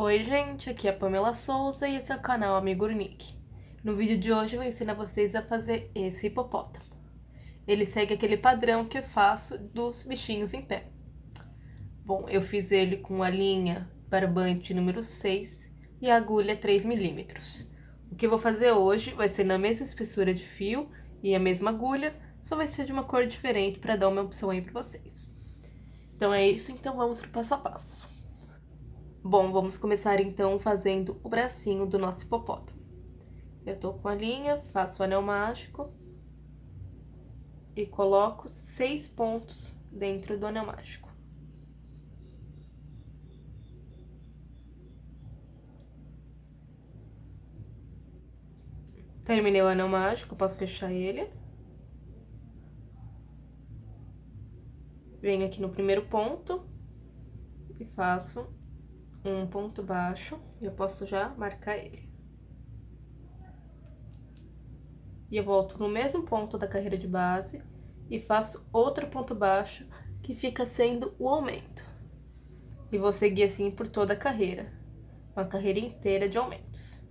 Oi gente, aqui é a Pamela Souza e esse é o canal Amigo Urnick. No vídeo de hoje eu vou ensinar vocês a fazer esse hipopótamo. Ele segue aquele padrão que eu faço dos bichinhos em pé. Bom, eu fiz ele com a linha barbante número 6 e a agulha 3mm. O que eu vou fazer hoje vai ser na mesma espessura de fio e a mesma agulha, só vai ser de uma cor diferente para dar uma opção aí para vocês. Então é isso, então vamos pro passo a passo. Bom, vamos começar então fazendo o bracinho do nosso hipopótamo. Eu tô com a linha, faço o anel mágico e coloco 6 pontos dentro do anel mágico. Terminei o anel mágico, posso fechar ele. Venho aqui no primeiro ponto e faço um ponto baixo, e eu posso já marcar ele. E eu volto no mesmo ponto da carreira de base e faço outro ponto baixo, que fica sendo o aumento. E vou seguir assim por toda a carreira, uma carreira inteira de aumentos.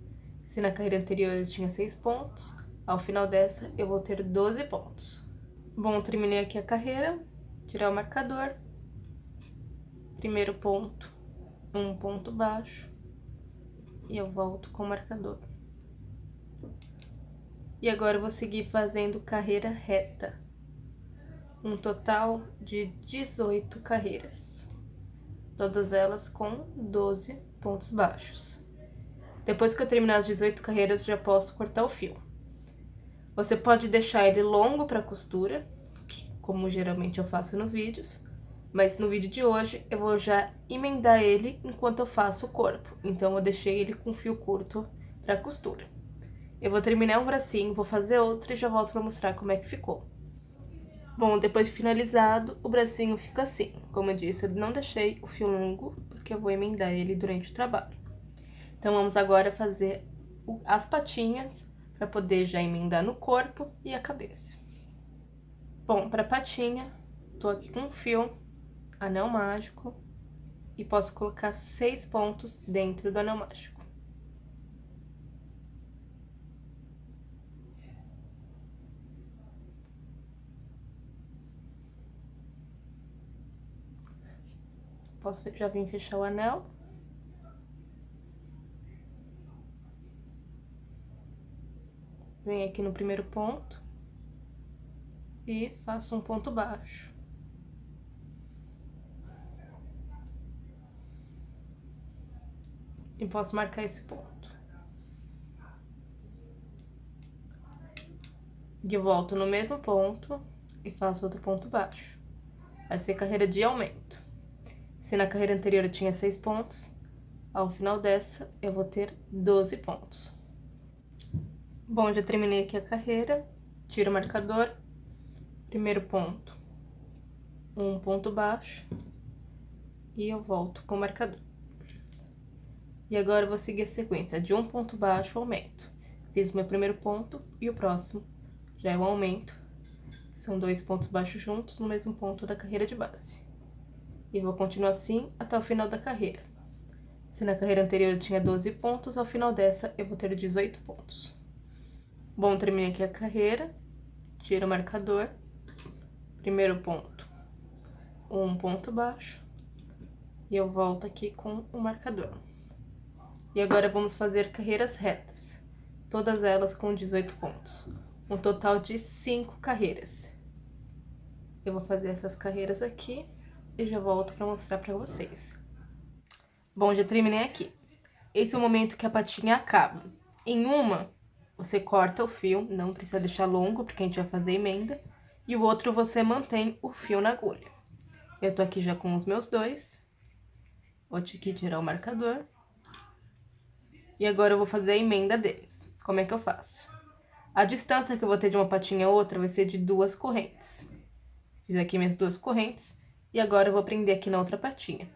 Se na carreira anterior eu tinha 6 pontos, ao final dessa eu vou ter 12 pontos. Bom, terminei aqui a carreira, tirar o marcador, primeiro ponto, um ponto baixo, e eu volto com o marcador. E agora eu vou seguir fazendo carreira reta, um total de 18 carreiras, todas elas com 12 pontos baixos. Depois que eu terminar as 18 carreiras, já posso cortar o fio. Você pode deixar ele longo para costura, como geralmente eu faço nos vídeos, mas no vídeo de hoje eu vou já emendar ele enquanto eu faço o corpo. Então eu deixei ele com fio curto para costura. Eu vou terminar um bracinho, vou fazer outro e já volto para mostrar como é que ficou. Bom, depois de finalizado, o bracinho fica assim. Como eu disse, eu não deixei o fio longo, porque eu vou emendar ele durante o trabalho. Então, vamos agora fazer as patinhas, para poder já emendar no corpo e a cabeça. Bom, para patinha, tô aqui com um fio, anel mágico, e posso colocar 6 pontos dentro do anel mágico. Posso já vir fechar o anel. Venho aqui no primeiro ponto e faço um ponto baixo. E posso marcar esse ponto. E eu volto no mesmo ponto e faço outro ponto baixo. Vai ser carreira de aumento. Se na carreira anterior eu tinha 6 pontos, ao final dessa eu vou ter 12 pontos. Bom, já terminei aqui a carreira, tiro o marcador, primeiro ponto, um ponto baixo, e eu volto com o marcador. E agora eu vou seguir a sequência de um ponto baixo, aumento. Fiz o meu primeiro ponto e o próximo já é o aumento. São 2 pontos baixos juntos no mesmo ponto da carreira de base. E vou continuar assim até o final da carreira. Se na carreira anterior eu tinha 12 pontos, ao final dessa eu vou ter 18 pontos. Bom, terminei aqui a carreira, tiro o marcador, primeiro ponto, um ponto baixo, e eu volto aqui com o marcador. E agora vamos fazer carreiras retas, todas elas com 18 pontos, um total de 5 carreiras. Eu vou fazer essas carreiras aqui e já volto para mostrar para vocês. Bom, já terminei aqui. Esse é o momento que a patinha acaba. Em uma, você corta o fio, não precisa deixar longo, porque a gente vai fazer emenda. E o outro você mantém o fio na agulha. Eu tô aqui já com os meus dois. Vou aqui tirar o marcador. E agora eu vou fazer a emenda deles. Como é que eu faço? A distância que eu vou ter de uma patinha a outra vai ser de 2 correntes. Fiz aqui minhas 2 correntes. E agora eu vou prender aqui na outra patinha.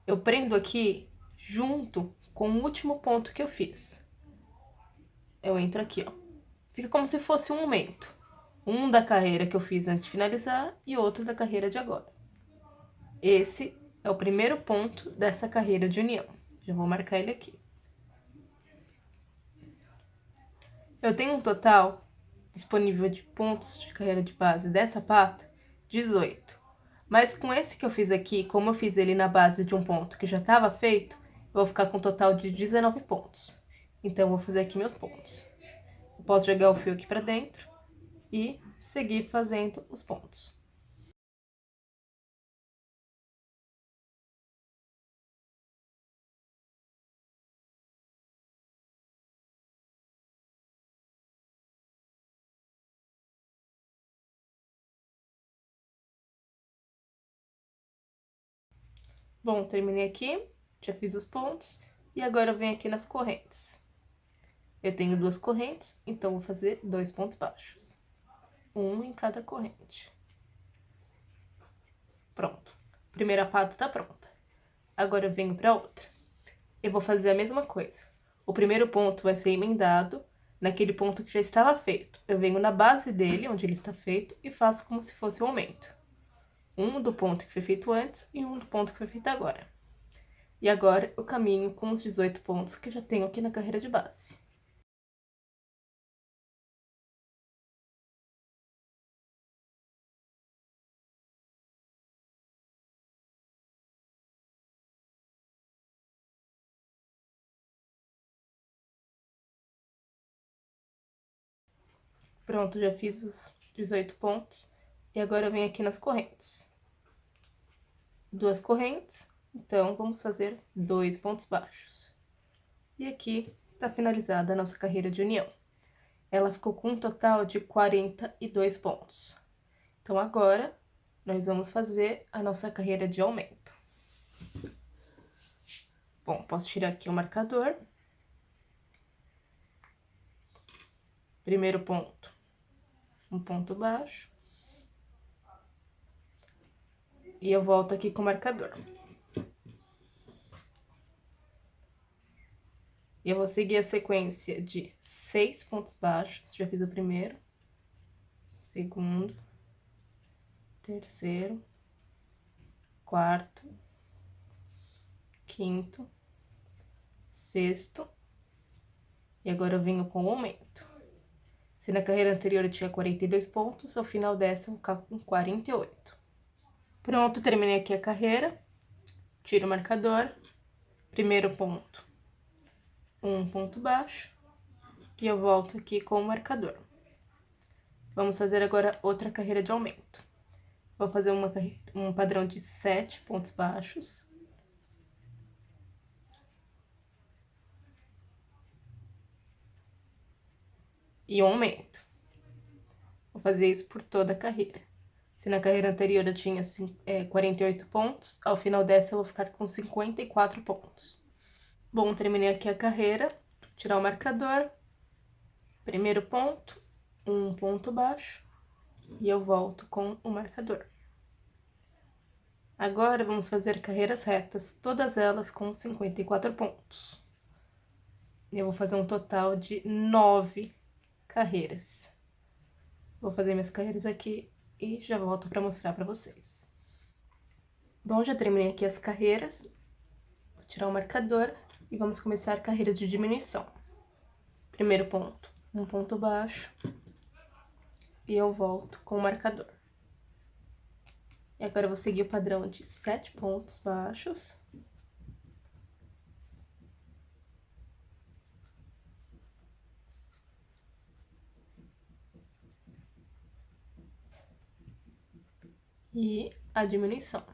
Eu prendo aqui junto com o último ponto que eu fiz. Eu entro aqui, ó. Fica como se fosse um aumento. Um da carreira que eu fiz antes de finalizar e outro da carreira de agora. Esse é o primeiro ponto dessa carreira de união. Já vou marcar ele aqui. Eu tenho um total disponível de pontos de carreira de base dessa pata, 18. Mas com esse que eu fiz aqui, como eu fiz ele na base de um ponto que já estava feito, eu vou ficar com um total de 19 pontos. Então, eu vou fazer aqui meus pontos. Eu posso jogar o fio aqui pra dentro e seguir fazendo os pontos. Bom, terminei aqui, já fiz os pontos, e agora eu venho aqui nas correntes. Eu tenho 2 correntes, então vou fazer 2 pontos baixos. Um em cada corrente. Pronto. Primeira pata tá pronta. Agora eu venho pra outra. Eu vou fazer a mesma coisa. O primeiro ponto vai ser emendado naquele ponto que já estava feito. Eu venho na base dele, onde ele está feito, e faço como se fosse um aumento. Um do ponto que foi feito antes e um do ponto que foi feito agora. E agora eu caminho com os 18 pontos que eu já tenho aqui na carreira de base. Pronto, já fiz os 18 pontos. E agora eu venho aqui nas correntes. 2 correntes, então vamos fazer 2 pontos baixos. E aqui tá finalizada a nossa carreira de união. Ela ficou com um total de 42 pontos. Então, agora, nós vamos fazer a nossa carreira de aumento. Bom, posso tirar aqui o marcador. Primeiro ponto, um ponto baixo. E eu volto aqui com o marcador. E eu vou seguir a sequência de 6 pontos baixos. Já fiz o primeiro, segundo, terceiro, quarto, quinto, sexto. E agora eu venho com o aumento. Se na carreira anterior eu tinha 42 pontos, ao final dessa eu vou ficar com 48. Pronto, terminei aqui a carreira. Tiro o marcador. Primeiro ponto, um ponto baixo. E eu volto aqui com o marcador. Vamos fazer agora outra carreira de aumento. Vou fazer um padrão de 7 pontos baixos. E um aumento. Vou fazer isso por toda a carreira. Se na carreira anterior eu tinha 48 pontos, ao final dessa eu vou ficar com 54 pontos. Bom, terminei aqui a carreira. Vou tirar o marcador. Primeiro ponto, um ponto baixo. E eu volto com o marcador. Agora vamos fazer carreiras retas, todas elas com 54 pontos. Eu vou fazer um total de 9 carreiras. Vou fazer minhas carreiras aqui e já volto para mostrar para vocês. Bom, já terminei aqui as carreiras. Vou tirar o marcador e vamos começar a carreira de diminuição. Primeiro ponto, um ponto baixo. E eu volto com o marcador. E agora eu vou seguir o padrão de 7 pontos baixos. E a diminuição.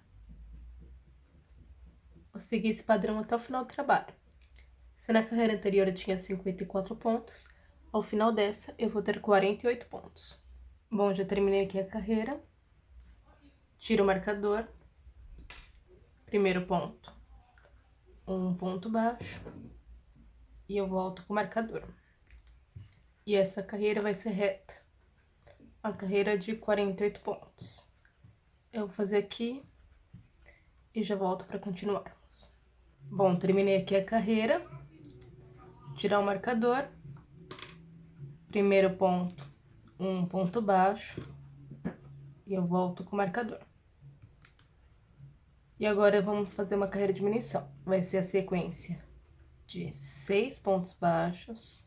Vou seguir esse padrão até o final do trabalho. Se na carreira anterior eu tinha 54 pontos, ao final dessa eu vou ter 48 pontos. Bom, já terminei aqui a carreira. Tiro o marcador. Primeiro ponto, um ponto baixo. E eu volto com o marcador. E essa carreira vai ser reta. Uma carreira de 48 pontos. Eu vou fazer aqui e já volto para continuarmos. Bom, terminei aqui a carreira. Tirar o marcador. Primeiro ponto, um ponto baixo. E eu volto com o marcador. E agora vamos fazer uma carreira de diminuição. Vai ser a sequência de 6 pontos baixos.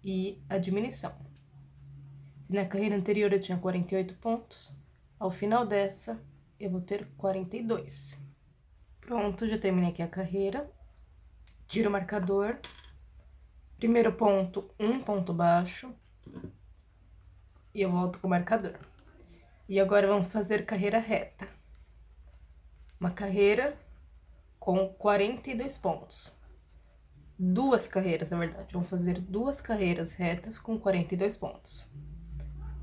E a diminuição. Se na carreira anterior eu tinha 48 pontos, ao final dessa eu vou ter 42. Pronto, já terminei aqui a carreira. Tiro o marcador. Primeiro ponto, um ponto baixo. E eu volto com o marcador. E agora vamos fazer carreira reta. Uma carreira com 42 pontos. Duas carreiras, na verdade. Vamos fazer duas carreiras retas com 42 pontos.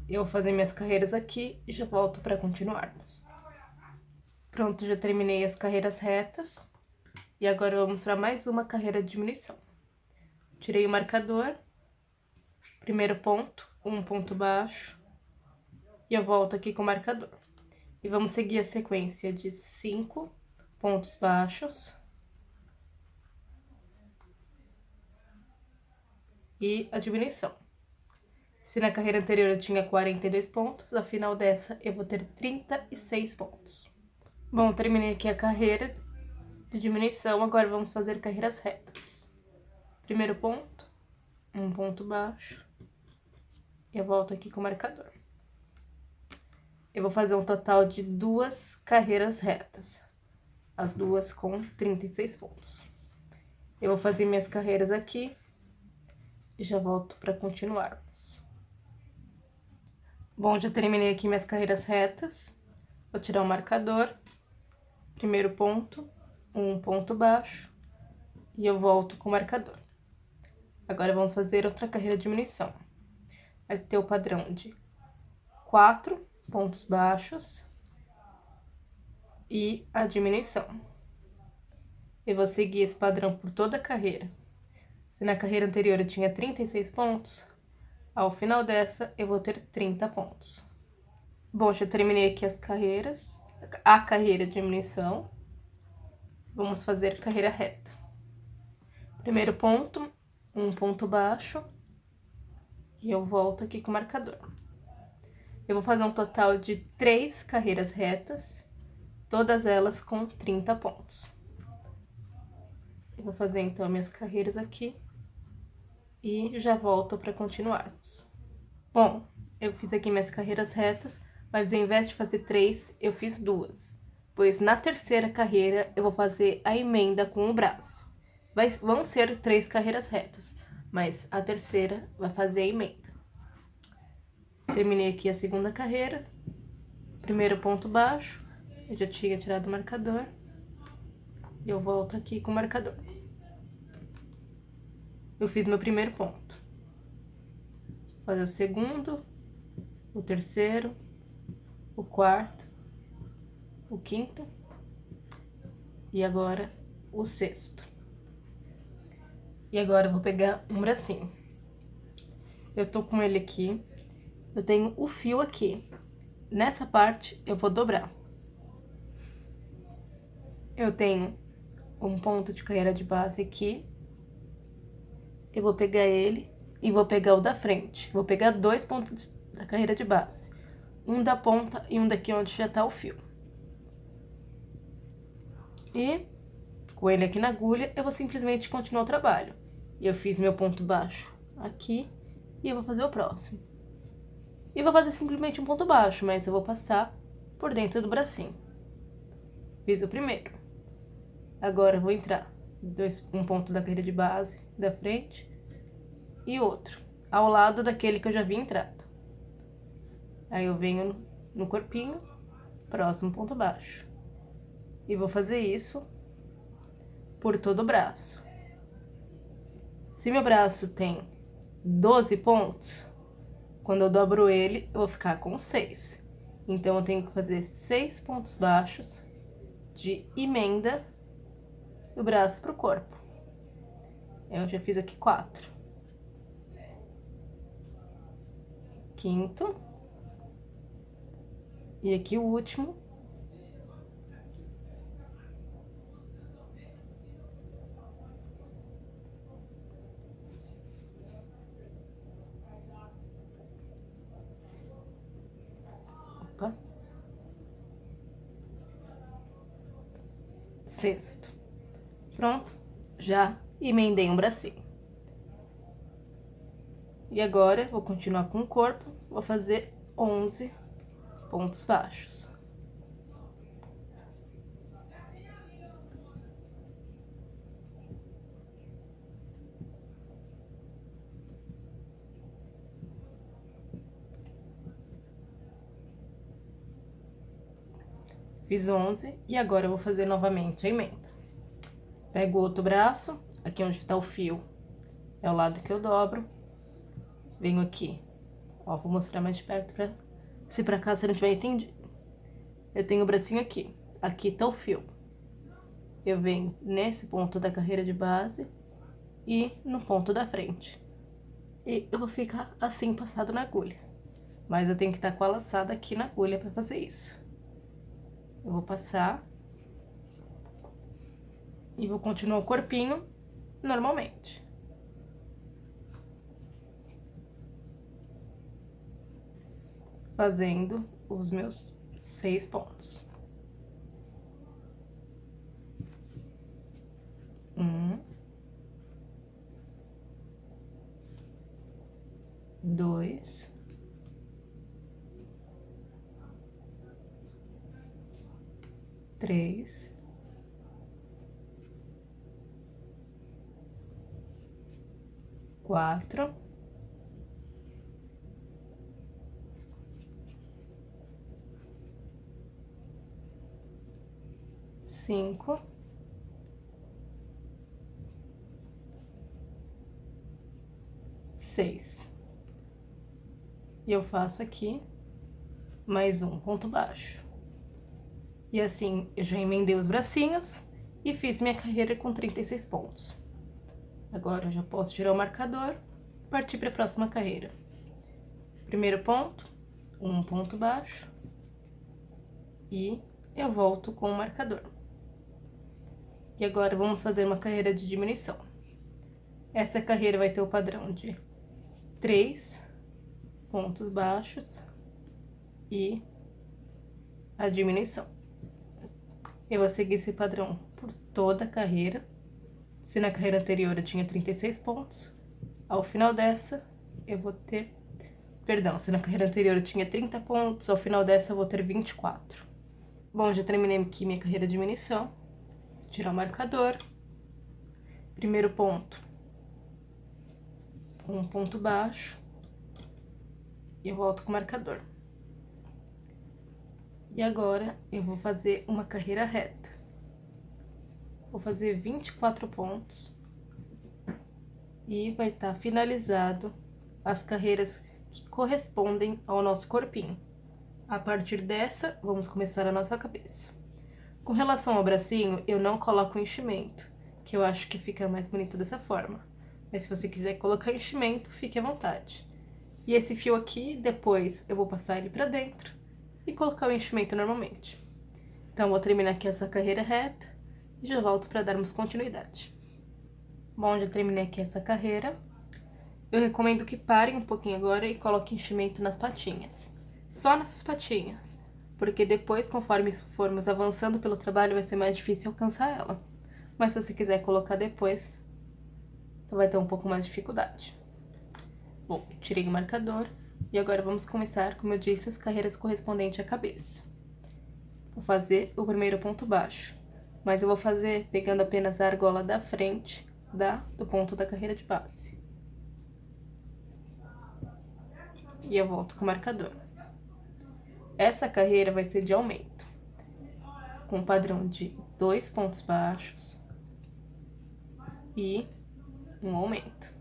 Eu vou fazer minhas carreiras aqui e já volto para continuarmos. Pronto, já terminei as carreiras retas. E agora vamos para mais uma carreira de diminuição. Tirei o marcador. Primeiro ponto, um ponto baixo. E eu volto aqui com o marcador. E vamos seguir a sequência de 5 pontos baixos. E a diminuição. Se na carreira anterior eu tinha 42 pontos, ao final dessa eu vou ter 36 pontos. Bom, terminei aqui a carreira de diminuição, agora vamos fazer carreiras retas. Primeiro ponto, um ponto baixo. Eu volto aqui com o marcador. Eu vou fazer um total de duas carreiras retas, as duas com 36 pontos. Eu vou fazer minhas carreiras aqui e já volto para continuarmos. Bom, já terminei aqui minhas carreiras retas. Vou tirar o marcador. Primeiro ponto, um ponto baixo. E eu volto com o marcador. Agora vamos fazer outra carreira de diminuição. Vai ter o padrão de 4 pontos baixos e a diminuição. Eu vou seguir esse padrão por toda a carreira. Se na carreira anterior eu tinha 36 pontos, ao final dessa eu vou ter 30 pontos. Bom, já terminei aqui as carreiras, a carreira de diminuição. Vamos fazer carreira reta. Primeiro ponto, um ponto baixo. E eu volto aqui com o marcador. Eu vou fazer um total de 3 carreiras retas, todas elas com 30 pontos. Eu vou fazer então minhas carreiras aqui e já volto para continuarmos. Bom, eu fiz aqui minhas carreiras retas, mas ao invés de fazer 3, eu fiz 2. Pois na terceira carreira eu vou fazer a emenda com o braço. Vão ser 3 carreiras retas, mas a terceira vai fazer a emenda. Terminei aqui a segunda carreira. Primeiro ponto baixo. Eu já tinha tirado o marcador. E eu volto aqui com o marcador. Eu fiz meu primeiro ponto. Vou fazer o segundo, o terceiro, o quarto, o quinto e agora o sexto. E agora eu vou pegar um bracinho. Eu tô com ele aqui. Eu tenho o fio aqui. Nessa parte eu vou dobrar. Eu tenho um ponto de carreira de base aqui. Eu vou pegar ele e vou pegar o da frente. Vou pegar 2 pontos da carreira de base. Um da ponta e um daqui onde já tá o fio. E com ele aqui na agulha, eu vou simplesmente continuar o trabalho. Eu fiz meu ponto baixo aqui e eu vou fazer o próximo. E vou fazer simplesmente um ponto baixo, mas eu vou passar por dentro do bracinho. Fiz o primeiro. Agora eu vou entrar um ponto da carreira de base da frente e outro ao lado daquele que eu já havia entrado. Aí eu venho no corpinho, próximo ponto baixo. E vou fazer isso por todo o braço. Se meu braço tem 12 pontos, quando eu dobro ele, eu vou ficar com 6. Então, eu tenho que fazer 6 pontos baixos de emenda do braço pro corpo. Eu já fiz aqui 4. Quinto. E aqui o último. Opa. sexto. Pronto, já emendei um bracinho. E agora, vou continuar com o corpo, vou fazer 11 pontos baixos. Fiz 11 e agora eu vou fazer novamente a emenda. Pego o outro braço, aqui onde tá o fio, é o lado que eu dobro. Venho aqui, ó, vou mostrar mais de perto pra... Se por acaso você não tiver entendido. Eu tenho o bracinho aqui, aqui tá o fio. Eu venho nesse ponto da carreira de base e no ponto da frente. E eu vou ficar assim passado na agulha. Mas eu tenho que estar com a laçada aqui na agulha pra fazer isso. Eu vou passar e vou continuar o corpinho normalmente. Fazendo os meus 6 pontos. 1, 2, 3, 4, 5, 6. E eu faço aqui mais um ponto baixo. E assim, eu já emendei os bracinhos e fiz minha carreira com 36 pontos. Agora eu já posso tirar o marcador e partir para a próxima carreira. Primeiro ponto, um ponto baixo e eu volto com o marcador. E agora vamos fazer uma carreira de diminuição. Essa carreira vai ter o padrão de 3 pontos baixos e a diminuição. Eu vou seguir esse padrão por toda a carreira. Se na carreira anterior eu tinha 36 pontos, ao final dessa eu vou ter... Perdão, se na carreira anterior eu tinha 30 pontos, ao final dessa eu vou ter 24. Bom, já terminei aqui minha carreira de diminuição. Vou tirar o marcador. Primeiro ponto, um ponto baixo. E eu volto com o marcador. E agora eu vou fazer uma carreira reta. Vou fazer 24 pontos. E vai estar finalizado as carreiras que correspondem ao nosso corpinho. A partir dessa, vamos começar a nossa cabeça. Com relação ao bracinho, eu não coloco enchimento, que eu acho que fica mais bonito dessa forma. Mas se você quiser colocar enchimento, fique à vontade. E esse fio aqui, depois eu vou passar ele pra dentro e colocar o enchimento normalmente. Então, vou terminar aqui essa carreira reta e já volto para darmos continuidade. Bom, já terminei aqui essa carreira. Eu recomendo que parem um pouquinho agora e coloquem enchimento nas patinhas. Só nessas patinhas, porque depois, conforme formos avançando pelo trabalho, vai ser mais difícil alcançar ela. Mas se você quiser colocar depois, você vai ter um pouco mais de dificuldade. Bom, tirei o marcador e agora vamos começar, como eu disse, as carreiras correspondentes à cabeça. Vou fazer o primeiro ponto baixo, mas eu vou fazer pegando apenas a argola da frente do ponto da carreira de base. E eu volto com o marcador. Essa carreira vai ser de aumento, com um padrão de 2 pontos baixos e um aumento.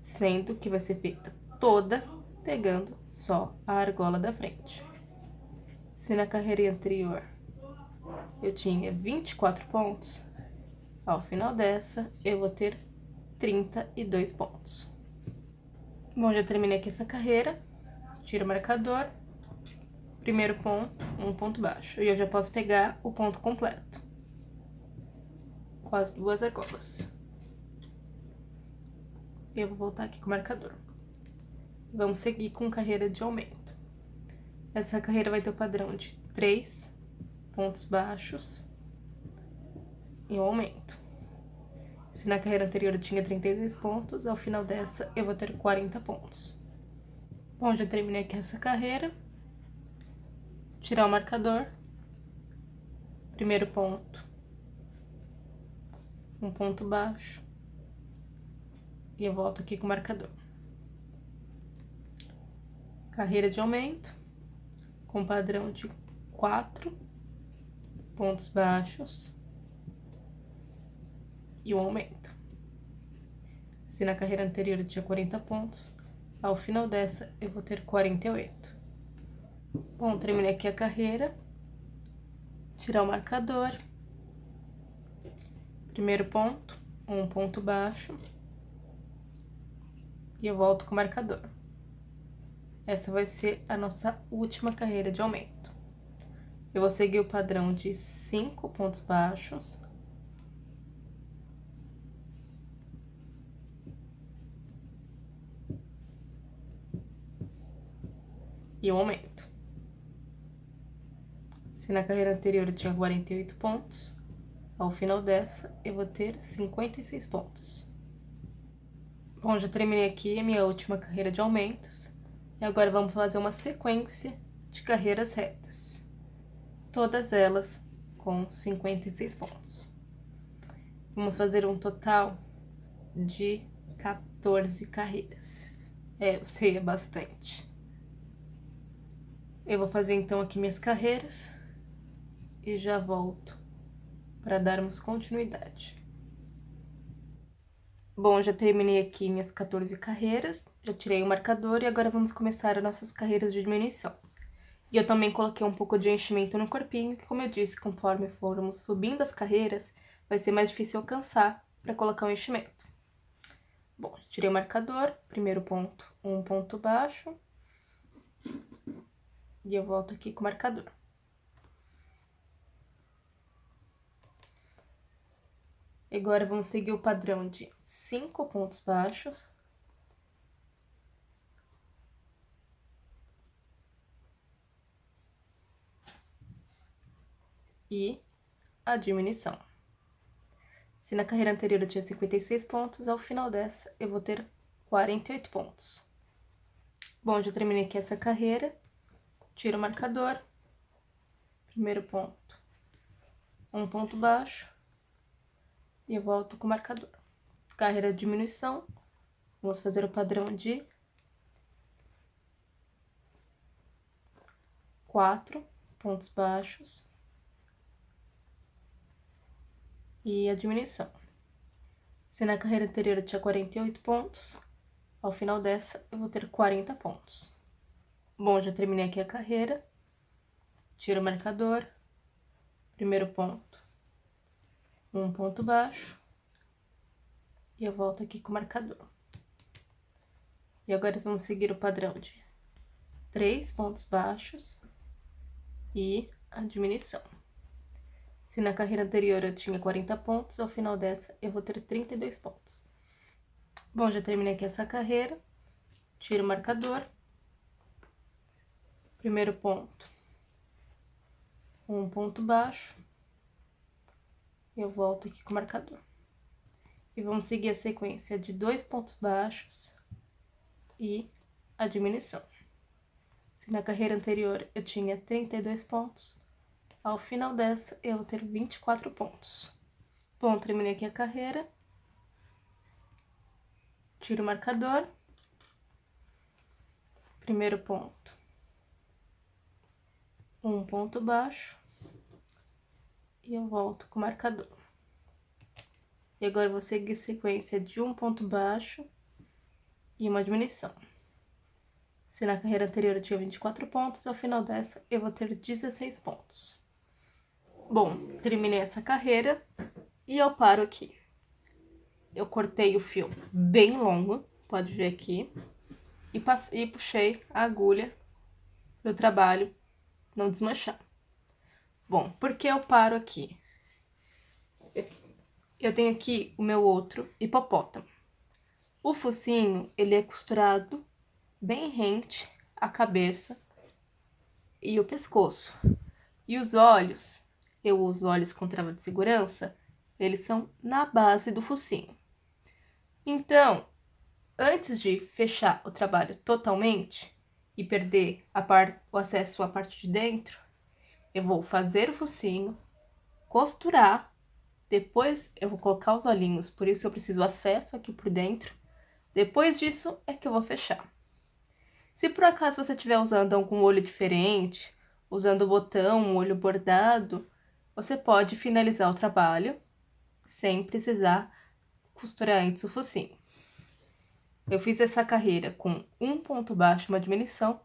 Sendo que vai ser feita toda pegando só a argola da frente. Se na carreira anterior eu tinha 24 pontos, ao final dessa eu vou ter 32 pontos. Bom, já terminei aqui essa carreira, tiro o marcador, primeiro ponto, um ponto baixo. E eu já posso pegar o ponto completo, com as 2 argolas. Eu vou voltar aqui com o marcador. Vamos seguir com carreira de aumento. Essa carreira vai ter o padrão de 3 pontos baixos e eu aumento. Se na carreira anterior eu tinha 32 pontos, ao final dessa eu vou ter 40 pontos. Bom, já terminei aqui essa carreira. Tirar o marcador. Primeiro ponto. Um ponto baixo. E eu volto aqui com o marcador. Carreira de aumento. Com padrão de 4 pontos baixos. E um aumento. Se na carreira anterior eu tinha 40 pontos, ao final dessa eu vou ter 48. Bom, terminei aqui a carreira. Tirar o marcador. Primeiro ponto, um ponto baixo. E eu volto com o marcador. Essa vai ser a nossa última carreira de aumento. Eu vou seguir o padrão de 5 pontos baixos. E um aumento. Se na carreira anterior eu tinha 48 pontos, ao final dessa eu vou ter 56 pontos. Bom, já terminei aqui a minha última carreira de aumentos. E agora vamos fazer uma sequência de carreiras retas. Todas elas com 56 pontos. Vamos fazer um total de 14 carreiras. Eu sei, é bastante. Eu vou fazer então aqui minhas carreiras e já volto para darmos continuidade. Bom, já terminei aqui minhas 14 carreiras, já tirei o marcador e agora vamos começar as nossas carreiras de diminuição. E eu também coloquei um pouco de enchimento no corpinho, que como eu disse, conforme formos subindo as carreiras, vai ser mais difícil alcançar para colocar o enchimento. Bom, tirei o marcador, primeiro ponto, um ponto baixo. E eu volto aqui com o marcador. Agora vamos seguir o padrão de 5 pontos baixos. E a diminuição. Se na carreira anterior eu tinha 56 pontos, ao final dessa eu vou ter 48 pontos. Bom, já terminei aqui essa carreira. Tiro o marcador. Primeiro ponto, um ponto baixo. E eu volto com o marcador. Carreira de diminuição. Vamos fazer o padrão de 4 pontos baixos. E a diminuição. Se na carreira anterior eu tinha 48 pontos, ao final dessa eu vou ter 40 pontos. Bom, já terminei aqui a carreira. Tiro o marcador. Primeiro ponto, um ponto baixo. E eu volto aqui com o marcador. E agora vamos seguir o padrão de 3 pontos baixos e a diminuição. Se na carreira anterior eu tinha 40 pontos, ao final dessa eu vou ter 32 pontos. Bom, já terminei aqui essa carreira. Tiro o marcador. Primeiro ponto, um ponto baixo. Eu volto aqui com o marcador. E vamos seguir a sequência de 2 pontos baixos e a diminuição. Se na carreira anterior eu tinha 32 pontos, ao final dessa eu vou ter 24 pontos. Bom, terminei aqui a carreira. Tiro o marcador. Primeiro ponto, um ponto baixo. E eu volto com o marcador. E agora eu vou seguir sequência de um ponto baixo e uma diminuição. Se na carreira anterior eu tinha 24 pontos, ao final dessa eu vou ter 16 pontos. Bom, terminei essa carreira e eu paro aqui. Eu cortei o fio bem longo, pode ver aqui, e puxei a agulha do trabalho não desmanchar. Bom, por que eu paro aqui? Eu tenho aqui o meu outro hipopótamo. O focinho, ele é costurado bem rente à cabeça e o pescoço. E os olhos, eu uso olhos com trava de segurança, Eles são na base do focinho. Então, antes de fechar o trabalho totalmente e perder o acesso à parte de dentro, eu vou fazer o focinho, costurar, depois eu vou colocar os olhinhos, por isso eu preciso acesso aqui por dentro. Depois disso é que eu vou fechar. Se por acaso você estiver usando algum olho diferente, usando botão, um olho bordado, você pode finalizar o trabalho sem precisar costurar antes o focinho. Eu fiz essa carreira com um ponto baixo, uma diminuição.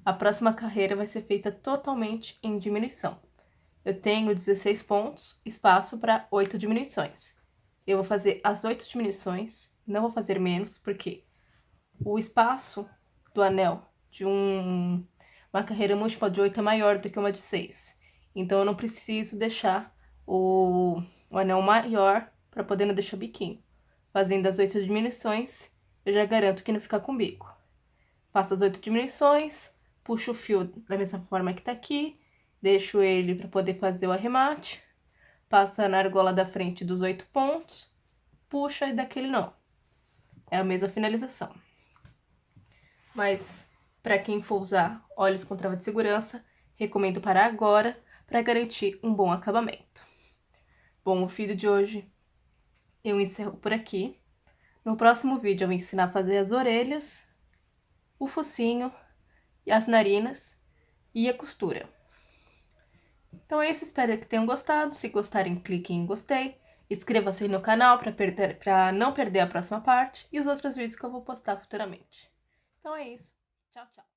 A próxima carreira vai ser feita totalmente em diminuição. Eu tenho 16 pontos, espaço para 8 diminuições. Eu vou fazer as 8 diminuições, não vou fazer menos, porque o espaço do anel de uma carreira múltipla de 8 é maior do que uma de 6. Então, eu não preciso deixar o anel maior para poder não deixar biquinho. Fazendo as 8 diminuições, eu já garanto que não fica com bico. Faço as 8 diminuições, puxo o fio da mesma forma que tá aqui, deixo ele para poder fazer o arremate, passa na argola da frente dos 8 pontos, puxa e dá aquele nó. É a mesma finalização. Mas, para quem for usar olhos com trava de segurança, recomendo parar agora para garantir um bom acabamento. Bom, o vídeo de hoje eu encerro por aqui. No próximo vídeo eu vou ensinar a fazer as orelhas, o focinho, as narinas e a costura. Então é isso, espero que tenham gostado. Se gostarem, cliquem em gostei. Inscreva-se no canal para não perder a próxima parte e os outros vídeos que eu vou postar futuramente. Então é isso. Tchau, tchau.